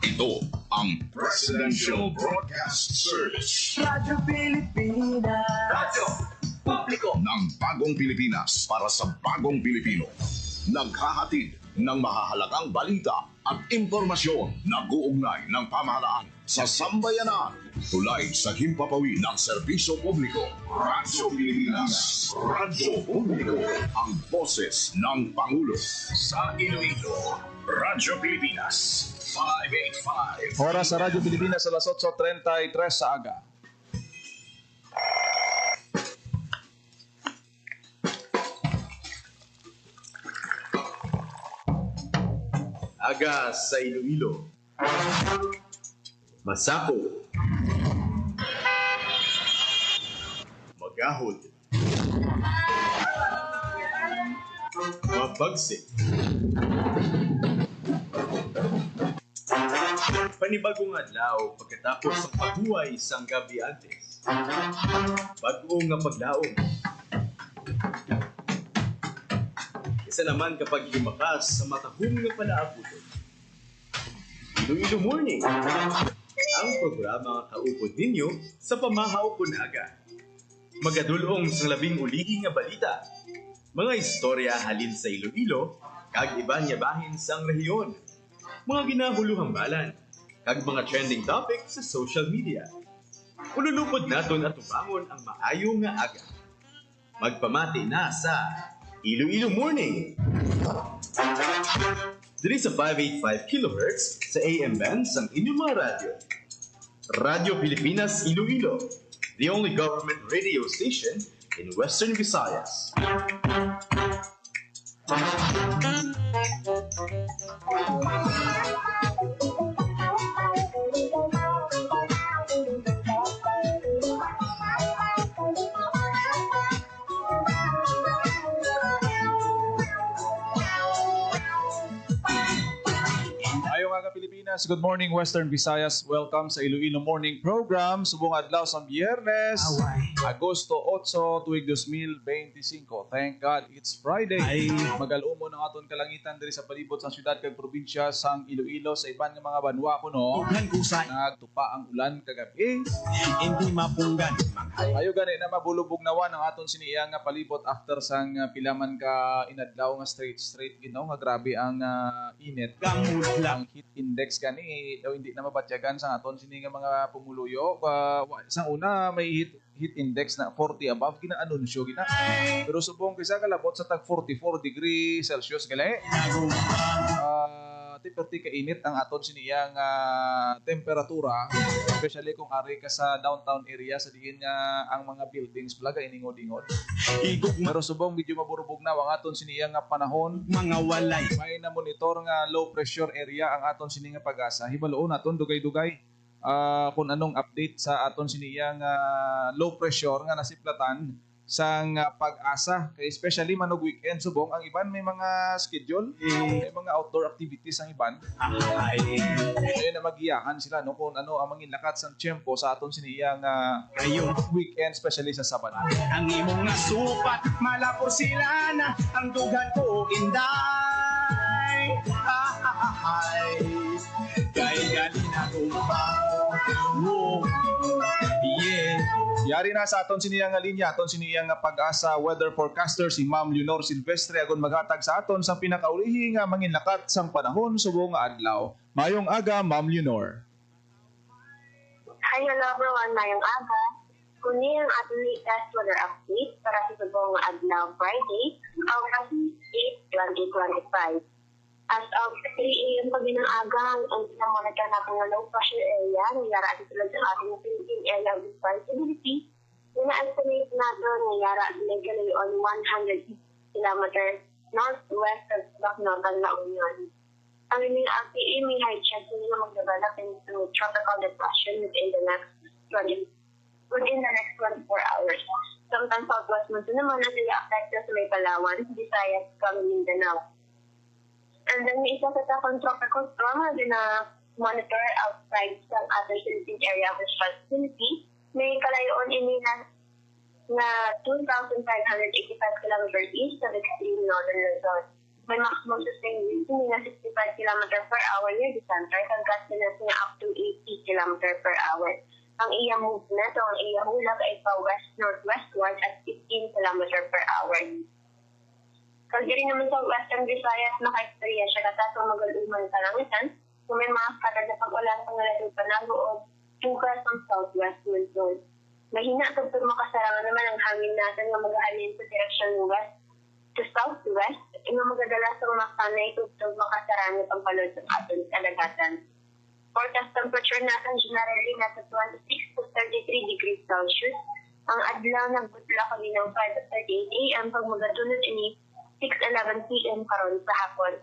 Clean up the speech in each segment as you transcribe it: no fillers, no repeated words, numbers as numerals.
Ito ang Presidential Broadcast Service. Radyo Pilipinas. Radyo Publiko ng Bagong Pilipinas para sa Bagong Pilipino. Naghahatid ng mahahalagang balita at impormasyon na guugnay ng pamahalaan sa sambayanan. Tulay sa himpapawid ng serbisyo publiko. Radyo Pilipinas. Radyo Publiko. Ang boses ng Pangulo. Sa Iloilo, Radyo Pilipinas. 585. Oras sa Radyo Pilipinas alas 8:33 sa aga. Aga sa Iloilo. Masako. Magahod. Mabagsik. Panibagong adlaw pagkatapos ng paghuway isang gabi antes. Bagong nga paglaom. Isa naman kapag himakas sa matahong nga palaabuton. Iloilo Morning, ang programa nga kaupod ninyo sa pamahaw kunaga. Magadulong sa labing ulihi nga balita. Mga istorya halin sa Iloilo, kag iba niya bahin sang rehiyon. Mga ginahuluhang balan, kag mga trending topic sa social media. Ululupod naton at tubangon ang maayo nga aga. Magpamati na sa Iloilo Morning. Diri sa 585 kHz sa AM band sang inyong mga radyo. Radyo Pilipinas Iloilo, the only government radio station in Western Visayas. Pilipinas, good morning Western Visayas. Welcome sa Iloilo Morning Program. Subong adlaw sa Biyernes, Agosto 8, tuig 2025. Thank God it's Friday. Magalumo ng aton kalangitan diri sa palibot sa syudad kag probinsya sang Iloilo sa iban nga mga banwa kuno. Nagtupa ang ulan kagabi. Hindi mapunggan. Ayo gani na mabulubog nawan ang aton siniya nga palibot after sang pilaman ka inadlaw nga straight ginaw nga grabe ang init. Ang heat index gani hindi na mabatyagan sa aton sini nga mga pumuluyo. Sa una may heat index na 40 above gina-anunsyo gina. Pero subong kisa kalabot sa tag 44 degrees Celsius gali. Perti ka init ang aton siniyang temperatura, especially kung ari ka sa downtown area sa diin nga ang mga buildings plaga iningod-ingod. Pero subong medyo maburubog na ang aton siniyang panahon. Mga walay. May na monitor nga low pressure area ang aton sini nga pag-asa. Hibaloon naton dugay-dugay kung anong update sa aton siniyang low pressure nga nasiplatan sang pag-asa. Kaya especially manog weekend subong ang iban may mga schedule, may mga outdoor activities ang iban. Ayun na magiyahan sila no kung ano ang manginlakat sang tiyempo sa aton siniyang weekend, especially sa Sabado. Ang imong nga supat malapor sila na ang dugan ko inday. Kay gali na Yari na sa aton siniyang linya, aton siniyang pag-asa weather forecaster si Ma'am Leonor Silvestre agon maghatag sa aton sa pinakaulihi nga manginlakat sang panahon subong nga adlaw. Mayong aga, Ma'am Leonor. Hi, hello everyone. Mayong aga. Kuni ang ating latest weather update para sa subong nga adlaw Friday, August 8, 2025. As of 3 a.m. pag-inang-agang, ang pinamonitor natin ng low pressure area, nangyara at tulad ng ating Philippine area of responsibility, ina-estimate natin nangyara at on 100 km northwest of Bacnotan, La Union. Ang inyong RPA may high chance na mag-develop into tropical depression within the next 24 hours. Sometimes southwest monsoon naman na sila affected sa may Palawan, Visayas, kang Mindanao. And then may isa sa takong tropical storm na monitor outside sa other Philippine area of responsibility. May kalayoon ini na 2,585 km east of extreme northern Luzon. may maximum sustained wind nga 65 km per hour near the center, kag gust velocity nga up to 80 km per hour. Ang iyang movement o ang iyang hulag ay pa west-northwestward at 15 km per hour. Kag diri naman sa Western Visayas, maka-experience siya katatong magaluman kalangitan, kung may mga katad na pag-ulan pang nalalong panago o tugas ng southwest monsoon. Mahina kag makasarangan naman ang hangin natin nga mag-aalin sa direksyon ng west to southwest, nga magadala sa mga kanay tugtog makasarangan ang palod sa aton kadagatan. Forecast temperature natin generally nasa 26 to 33 degrees Celsius. Ang adlaw nagbutla kami ng 5:38 a.m. pag magatunod ini 6:11 p.m. karon sa hapon.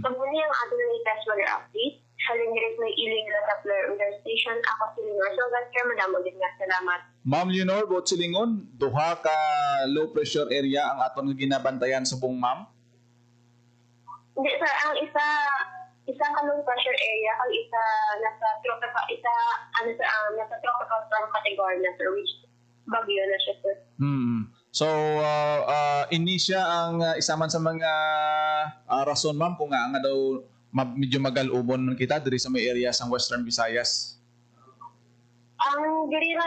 So muna ang ating latest weather update. Halin diri may iling sa Tapler Weather Station. Ako si Leonor Sylvester. Madamo din nga salamat. Ma'am Leonor, buot silingon, duha ka low pressure area ang aton nga ginabantayan sa buong ma'am? Hindi sir, ang isang low pressure area, ang isa nasa tropical, nasa tropical storm category na sir, which bagyo na siya sir. So, ini siya ang isa man sa mga rason ma'am kung nga daw medyo magalubon kita diri sa may area sa Western Visayas. Ang diri sa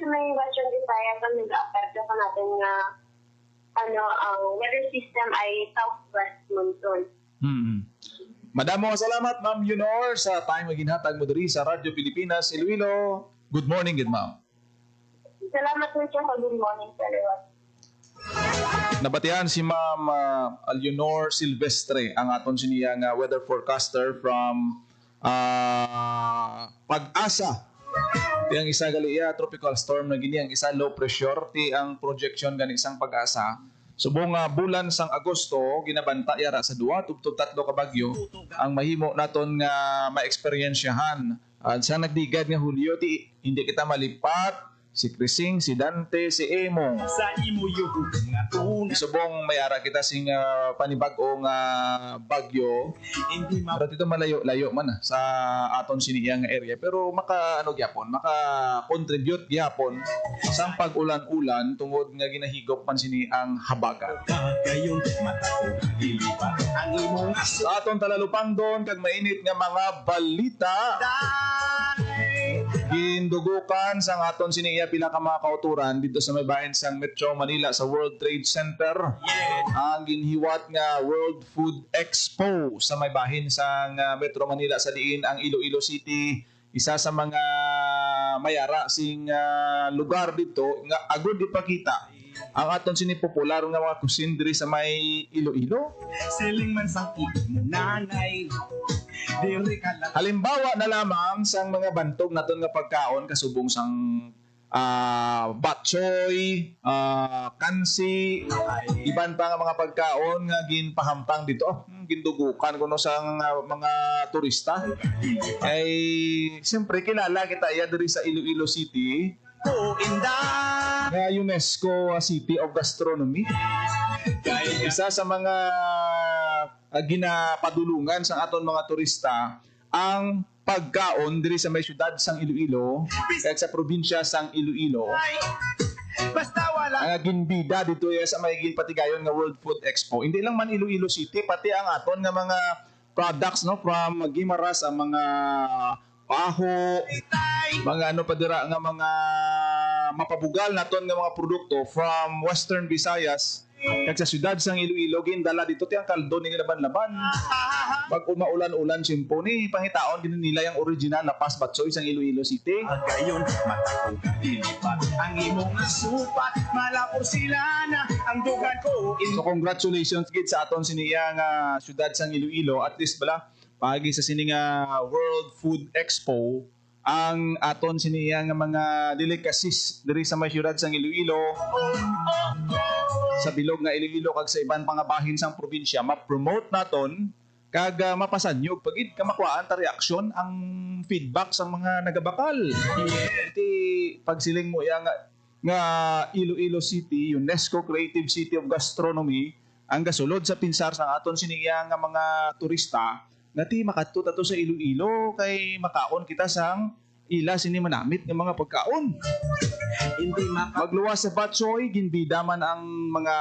may Western Visayas ang nag-apekto sa natin nga ang weather system ay southwest monsoon. Madamo salamat Ma'am Leonor sa time nga ginhatag mo diri sa Radyo Pilipinas Iloilo. Good morning, good ma'am. Salamat po siya. Good morning sa everyone. Nabatihan si Ma'am Leonor Silvestre, ang aton siniya nga weather forecaster from Pag-asa. Ti ang isa gali tropical storm na gini, ang isa low pressure, ti ang projection gani isang Pag-asa. Subong bulan sang Agosto ginabanta yara sa 2 tubtob 3 ka bagyo ang mahimo naton nga ma-experiensyahan. Sa nagdigad nga Hulyo ti hindi kita malipat si Crising, si Dante, si Emong. Sa imo yung nga tuna. Subong mayara kita sing panibag-ong bagyo. Hindi Pero dito malayo-layo man sa aton siniyang area. Pero maka-contribute gyapon sa pag-ulan-ulan tungod nga ginahigop man sini ang habagat. Kagayon mata ko lilipat ang imong aso. Sa aton talalupang doon kag mainit nga mga balita. Gindugukan sa aton siniya pila ka mga kauturan dito sa may bahin sang Metro Manila sa World Trade Center. Ang ginhiwat nga World Food Expo sa may bahin sang Metro Manila sa diin ang Iloilo City. Isa sa mga mayara sing lugar dito nga agud ipakita ang aton sini popular nga mga cuisine diri sa may Iloilo. Siling man sang imo nanay. Diri ka lang. Halimbawa na lamang sang mga bantog naton nga pagkaon kasubong sang batchoy, kansi, iban pa nga mga pagkaon nga ginpahampang dito. Gindugukan kuno sang mga turista. Ay siyempre kilala kita iya diri sa Iloilo City. Nga UNESCO City of Gastronomy. Isa sa mga ginapadulungan sa aton mga turista ang pagkaon diri sa may syudad sang Iloilo kag sa probinsya sang Iloilo. Basta wala. Ang ginbida dito sa may ginpatigayon nga World Food Expo. Hindi lang man Iloilo City, pati ang aton nga mga products from Guimaras, ang mga paho, mga pa dira nga mga mapabugal naton nga mga produkto from Western Visayas kag sa syudad sang Iloilo gindala dito ti ang kaldo ni laban-laban. Pag umaulan-ulan simpo ni pangitaon din nila yung original na pasbatsoy sang Iloilo City. Gayon mata ko lilipat ang imong supat malapor sila na ang dugan ko. So congratulations gid sa aton siniya nga syudad sang Iloilo, at least bala pagi sa sini nga World Food Expo ang aton siniya nga mga delicacies diri sa may syudad sang Iloilo, sa bilog nga Iloilo kag sa iban pang bahin sang probinsya, ma-promote naton kag mapasanyog pagid ka makuhaan ta reaksyon ang feedback sang mga nagabakal. Iti pagsiling mo ya nga Iloilo City, UNESCO Creative City of Gastronomy, ang gasulod sa pinsar sang aton siniya nga mga turista nga ti makadto tato sa Iloilo kay makaon kita sang ila sini manamit ng mga pagkaon. Hindi Magluwas sa Batchoy, ginbida man ang mga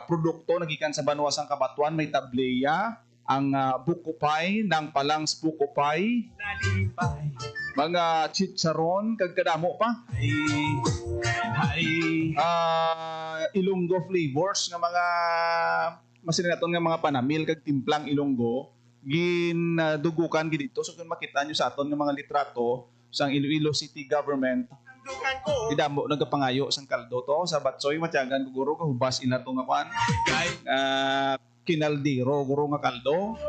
produkto nagikan sa Banwasang Kabatuan. May tableya, ang buko pie, ng palangs buko pie, makalipay. mga chicharon, kagkadamo pa. Ilonggo flavors nga mga masin naton nga mga panamil kag timplang Ilonggo gindugukan gidito. So kung makita nyo sa aton nga mga litrato sang Iloilo City Government, Dugan ko. idamo nagapangayo sang kaldo to sa Batsoy matyagan guro kahubas ina to nga kwan kinaldiro guro nga kaldo.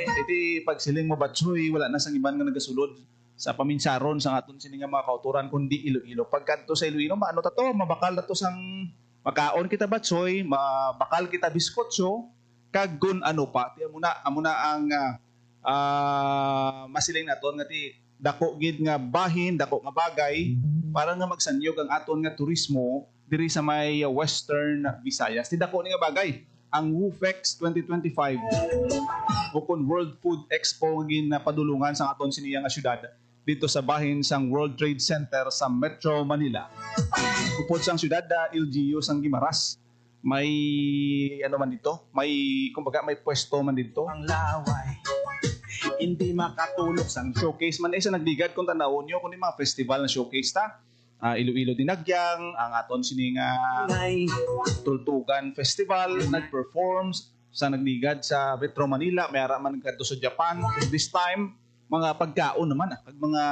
Iti pagsiling mo Batsoy wala na sang iban nga nagasulod sa paminsaron sang aton sini nga mga kauturan kundi Iloilo. Pagkanto sa Iloilo maano ta to, mabakal na to sang makaon kita Batsoy, mabakal kita biskotso, kag gun ano pa ti amuna ang masiling naton nga ti dako gid nga bahin, dako nga bagay para nga magsanyog ang aton nga turismo diri sa may Western Visayas. Ti dako ni nga bagay ang WUFEX 2025 o kun World Food Expo gin padulungan sa aton siniya nga syudad dito sa bahin sang World Trade Center sa Metro Manila. Upod sang syudad LGU sang Guimaras. May ano man dito, may kumbaga may pwesto man dito. Ang laway. Hindi makatulog sang Showcase man isa nagdigad kung tanawon nyo kung yung mga festival na showcase ta. Iloilo Dinagyang, ang aton sini nga ngay. Tultugan Festival, nag-performs sa nagdigad sa Metro Manila, may ara man kadto sa Japan. This time, mga pagkaon naman, kag mga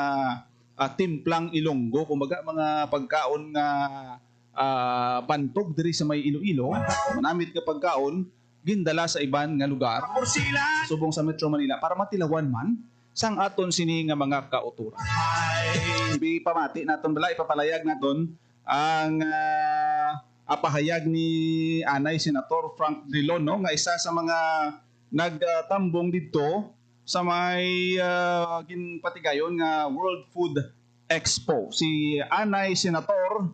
timplang Ilonggo, kumbaga mga pagkaon nga bantog diri sa may Iloilo, manamit nga pagkaon, gindala sa iban nga lugar, Porsilan. subong sa Metro Manila, para matilawan man sang aton sini nga mga kauturan. Ipamati naton bala, ipapalayag naton ang apahayag ni Anay Senator Frank Drilon, no, nga isa sa mga nagtambong dito sa may ginpatigayon nga World Food Expo. Si Anay Senator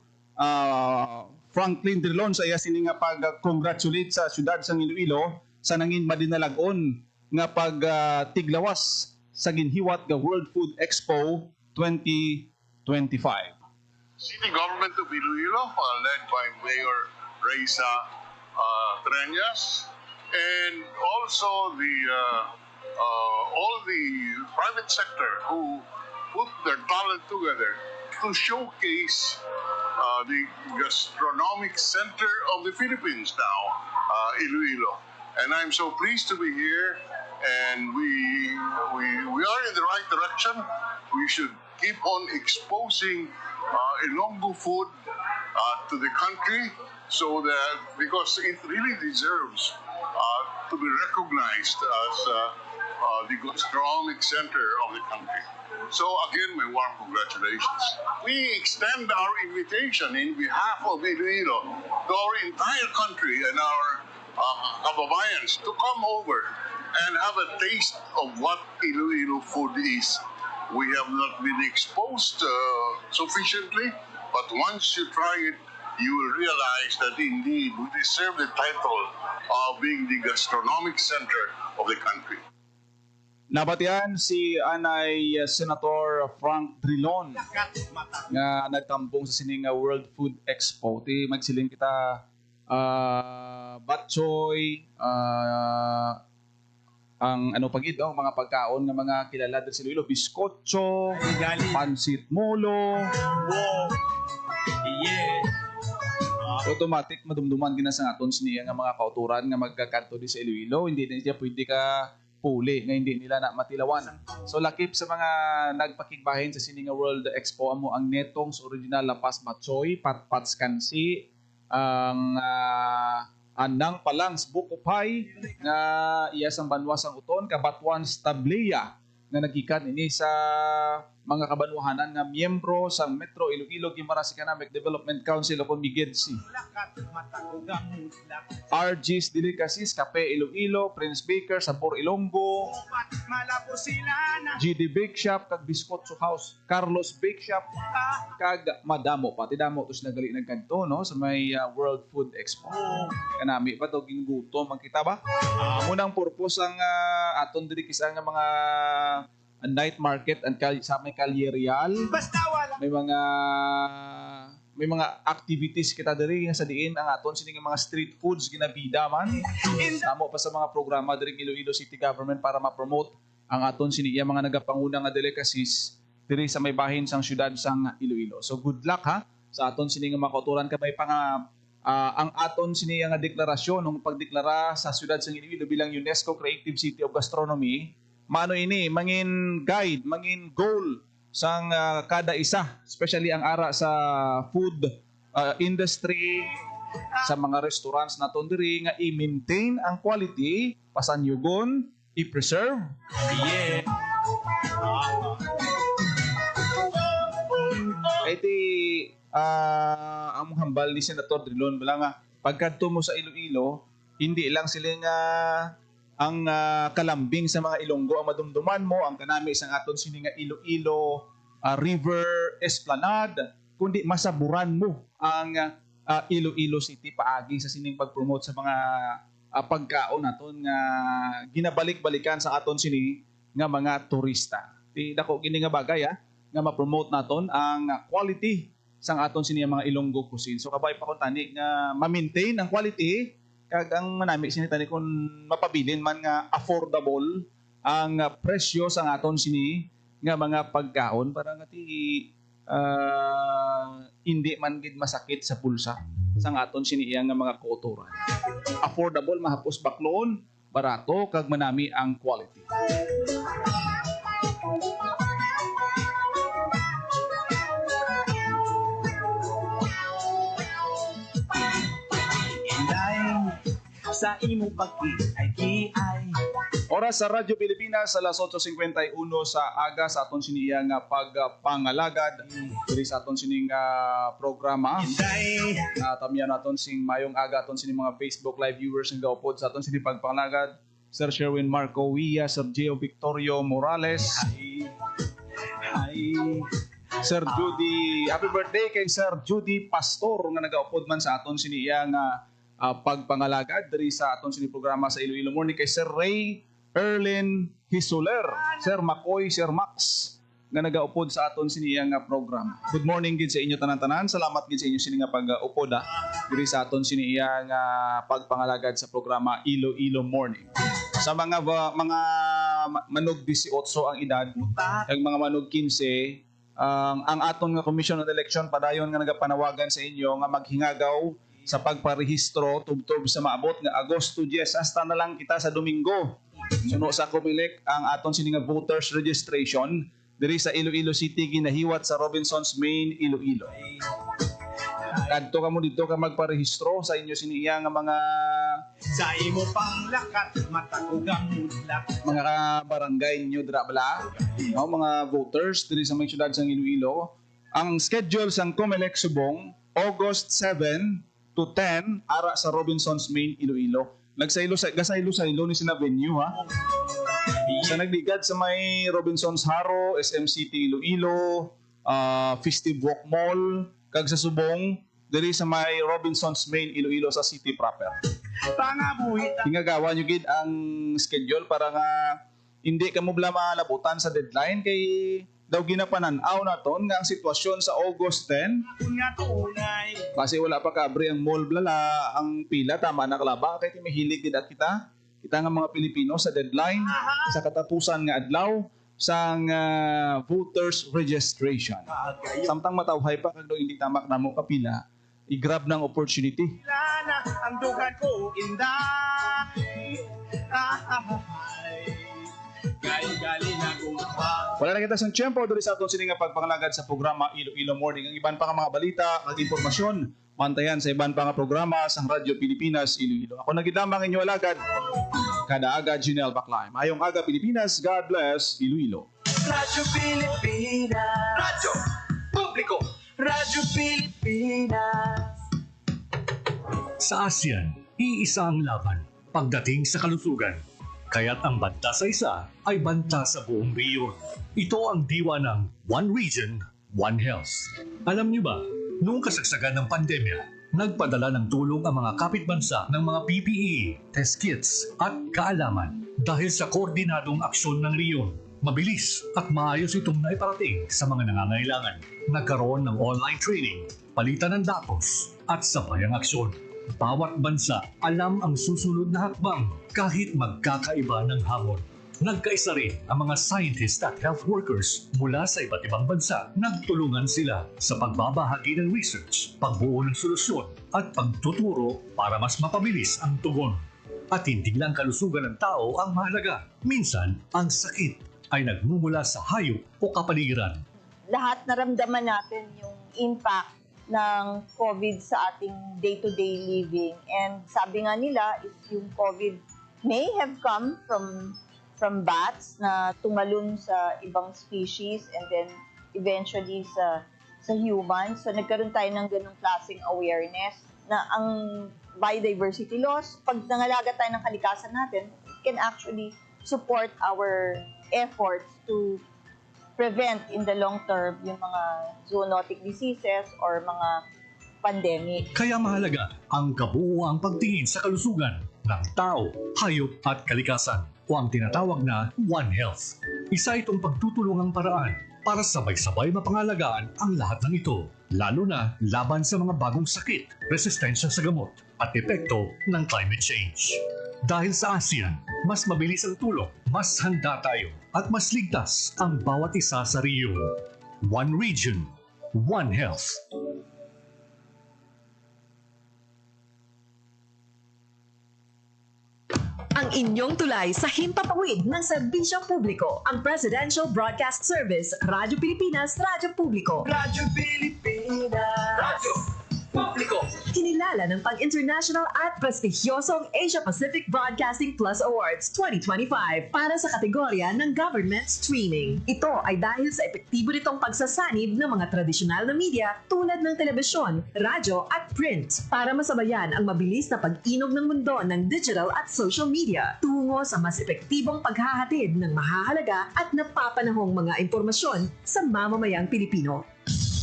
Franklin Drilon sa iya sini nga pag-congratulate sa syudad sang Iloilo sa nangin madinalagon nga pagtiglawas sa ginhiwat nga World Food Expo 2025. City government of Iloilo, led by Mayor Reza Treñas, and also all the private sector who put their talent together to showcase the gastronomic center of the Philippines now, Iloilo. And I'm so pleased to be here, and we are in the right direction. We should keep on exposing Ilonggo food to the country, so that because it really deserves to be recognized as the gastronomic center of the country. So again, my warm congratulations. We extend our invitation in behalf of Iloilo to our entire country and our kababayans to come over and have a taste of what Iloilo food is. We have not been exposed sufficiently, but once you try it, you will realize that indeed we deserve the title of being the gastronomic center of the country. Nabatian si Anay Senator Frank Drilon nga nagtambong sa sining World Food Expo. Ti magsiling kita Batchoy, ang ano pagid mga pagkaon nga mga kilala diri sa Iloilo, biskotso, pansit molo. Automatic madumduman gina sa aton siniya nga mga kauturan nga magkakanto di sa Iloilo. Hindi na siya pwede ka puli nga hindi nila na matilawan. So lakip sa mga nagpakigbahin sa sininga World Expo amo ang Netong's Original Lapas Batchoy, Patpats Kansi, ang Anang Palangs Buko Pie nga iya sang Banwasang Uton, Kabatuans Tableya nga nagkikan ini sa mga kabanwahanan nga miyembro sa Metro Iloilo Guimaras Economic Development Council o MIGEDC. RG's Delicacies, Cafe Iloilo, Prince Baker, Sabor Ilonggo, GD Bake Shop, kag Biscotso House, Carlos Bake Shop, kag madamo pati damo tos nagali nagkanto no sa may World Food Expo. Kanami pa to gingutom, makita ba? Munang purpose ang aton diri kisa nga mga night market and sa may Calyerial. Basta wala. May mga activities kita diri nga sa diin ang aton sining mga street foods ginabida man. Tamo pa sa mga programa diri Iloilo City Government para ma-promote ang aton siniya mga nagapanguna nga delicacies diri sa may bahin sang syudad sang Iloilo. So good luck ha sa aton sini nga makauturan kamay pa nga ang aton siniya nga deklarasyon nung pagdeklara sa syudad sang Iloilo bilang UNESCO Creative City of Gastronomy. Mano ini mangin guide, mangin goal sang kada isa, especially ang ara sa food industry, sa mga restaurants naton diri nga i-maintain ang quality, pasanyugon, i-preserve. Yeah. Iti ang hambal ni Senator Drilon bala nga pagkadto mo sa Iloilo, hindi lang sila nga ang kalambing sa mga Ilonggo ang madumduman mo, ang kanami isang aton sini nga Iloilo River Esplanade, kundi masaburan mo ang Iloilo City paagi sa sining pag-promote sa mga pagkaon naton nga ginabalik-balikan sa aton sini nga mga turista. Ti dako kini nga bagay nga ma-promote naton ang quality sang aton sini mga Ilonggo cuisine. So kabay pa kon tani nga ma-maintain ang quality kag ang manami sinitani kung mapabilin man nga affordable ang presyo sa aton sini nga mga pagkaon para nga ti hindi man gid masakit sa pulsa sa aton sini nga mga kauturan. Affordable, mahapos baklon, barato kag manami ang quality. Sa imong pag-iay. Oras sa Radyo Pilipinas, alas 8:51 sa aga sa aton siniya nga pagpangalagad diri sa aton sining programa. Tamiyan naton sing mayong aga aton sining mga Facebook live viewers nga gaupod sa aton sining pagpangalagad. Sir Sherwin Marco Villa, Sir Gio Victorio Morales. Hi. Sir Judy, happy birthday kay Sir Judy Pastor nga nagaupod man sa aton siniya nga pagpangalagad diri sa aton sini programa sa Iloilo Morning kay Sir Ray Erlin Hisuler, Sir Makoy, Sir Max nga nagaupod sa aton sini nga programa. Good morning gid sa inyo tanan-tanan. Salamat gid sa inyo sini nga pag-upod diri sa aton sini nga pagpangalagad sa programa Iloilo Morning. Sa mga manog 18 ang edad kag mga manog 15 ang aton nga Commission on Election padayon nga nagapanawagan sa inyo nga maghingagaw sa pagparehistro tubtob sa maabot nga Agosto 10 hasta na lang kita sa Domingo. Suno sa Comelec ang aton sini nga voters registration diri sa Iloilo City ginahiwat sa Robinsons Main, Iloilo. Kadto ka mo dito ka magparehistro sa inyo siniya nga mga Sa imo pang lakat matagugang mudlak. mga barangay ninyo dira bala, no, mga voters diri sa may syudad sang Iloilo. Ang schedule sang Comelec Subong August 7 to 10 ara sa Robinsons Main, Iloilo. Gasaylo ni sina venue Sa nagligad sa may Robinsons Haro, SM City Iloilo, Festive Walk Mall, kag sa Subong diri sa may Robinsons Main, Iloilo sa city proper. Pangabuhit. Hingagawa nyo gid ang schedule para nga hindi ka mo bala malabutan sa deadline kay daw ginapanan-aw naton nga ang sitwasyon sa August 10 Nga tunay. kasi wala pa kaabri ang mall blala ang pila tama na kalaba kay mahilig gid at kita nga mga Pilipino sa deadline sa katapusan nga adlaw sang voters registration. Samtang matawhay pa kag hindi tamak namo kapila i-grab ng opportunity. Lana ang dugan ko inday. Gali na gumpa. Wala na kita sa tiyempo diri sa aton sining nga pagpangalagad sa programa Iloilo Morning. Ang iban pa nga mga balita at impormasyon mantayan sa iban pa nga programa sa Radyo Pilipinas Iloilo. Ako nagidamang inyo alagad kada aga Junel Baclaim. Mayong aga Pilipinas, God bless Iloilo. Radyo Pilipinas. Radyo Publiko. Radyo Pilipinas. Sa ASEAN, iisa ang laban pagdating sa kalusugan. Kaya't ang banta sa isa ay banta sa buong rehiyon. Ito ang diwa ng One Region, One Health. Alam niyo ba, noong kasagsagan ng pandemya, nagpadala ng tulong ang mga kapitbansa ng mga PPE, test kits at kaalaman dahil sa koordinadong aksyon ng rehiyon. Mabilis at maayos itong naiparating sa mga nangangailangan. Nagkaroon ng online training, palitan ng datos, at sabayang aksyon. Bawat bansa alam ang susunod na hakbang kahit magkakaiba ng hamon. Nagkaisa rin ang mga scientists at health workers mula sa iba't ibang bansa. Nagtulungan sila sa pagbabahagi ng research, pagbuo ng solusyon at pagtuturo para mas mapabilis ang tugon. At hindi lang kalusugan ng tao ang mahalaga. Minsan, ang sakit ay nagmumula sa hayop o kapaligiran. Lahat naramdaman natin yung impact ng COVID sa ating day-to-day living. And sabi nga nila, is yung COVID may have come from bats na tumalon sa ibang species and then eventually sa humans. So nagkaroon tayo ng ganung klaseng awareness na ang biodiversity loss, pag nangalaga tayo ng kalikasan natin, can actually support our efforts to prevent in the long term yung mga zoonotic diseases or mga pandemic. Kaya mahalaga ang kabuuang pagtingin sa kalusugan ng tao, hayop at kalikasan o ang tinatawag na One Health. Isa itong pagtutulungang paraan para sabay-sabay mapangalagaan ang lahat ng ito, lalo na laban sa mga bagong sakit, resistensya sa gamot at epekto ng climate change. Dahil sa ASEAN, mas mabilis ang tulong, mas handa tayo at mas ligtas ang bawat isa sa rehiyon. One Region, One Health. Ang inyong tulay sa himpapawid ng serbisyong publiko, ang Presidential Broadcast Service, Radyo Pilipinas, Radyo Publiko. Radyo Pilipinas. Radyo Publiko. Kinilala ng pang-international at prestigyosong Asia Pacific Broadcasting Plus Awards 2025 para sa kategorya ng Government Streaming. Ito ay dahil sa epektibo nitong pagsasanib ng mga tradisyonal na media tulad ng telebisyon, radyo at print para masabayan ang mabilis na pag-inog ng mundo ng digital at social media tungo sa mas epektibong paghahatid ng mahahalaga at napapanahong mga impormasyon sa mamamayang Pilipino.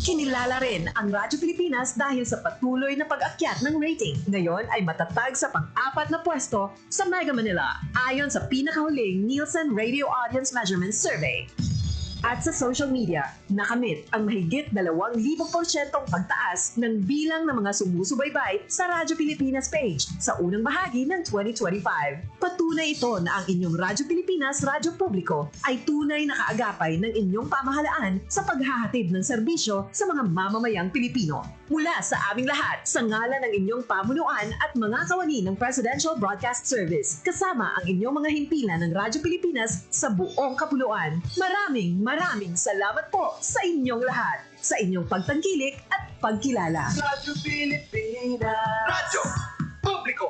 Kinilala rin ang Radyo Pilipinas dahil sa patuloy na pag-akyat ng rating. Ngayon ay matatag sa pang-4 na pwesto sa Mega Manila ayon sa pinakahuling Nielsen Radio Audience Measurement Survey. At sa social media, nakamit ang mahigit 2,000% pagtaas ng bilang ng mga sumusubaybay sa Radyo Pilipinas page sa unang bahagi ng 2025. Patunay ito na ang inyong Radyo Pilipinas Radyo Publiko ay tunay na kaagapay ng inyong pamahalaan sa paghahatid ng serbisyo sa mga mamamayang Pilipino. Mula sa aming lahat, sa ngalan ng inyong pamunuan at mga kawani ng Presidential Broadcast Service, kasama ang inyong mga himpilan ng Radyo Pilipinas sa buong kapuluan. Maraming salamat po sa inyong lahat, sa inyong pagtangkilik at pagkilala. Radyo Pilipinas. Radyo Publiko.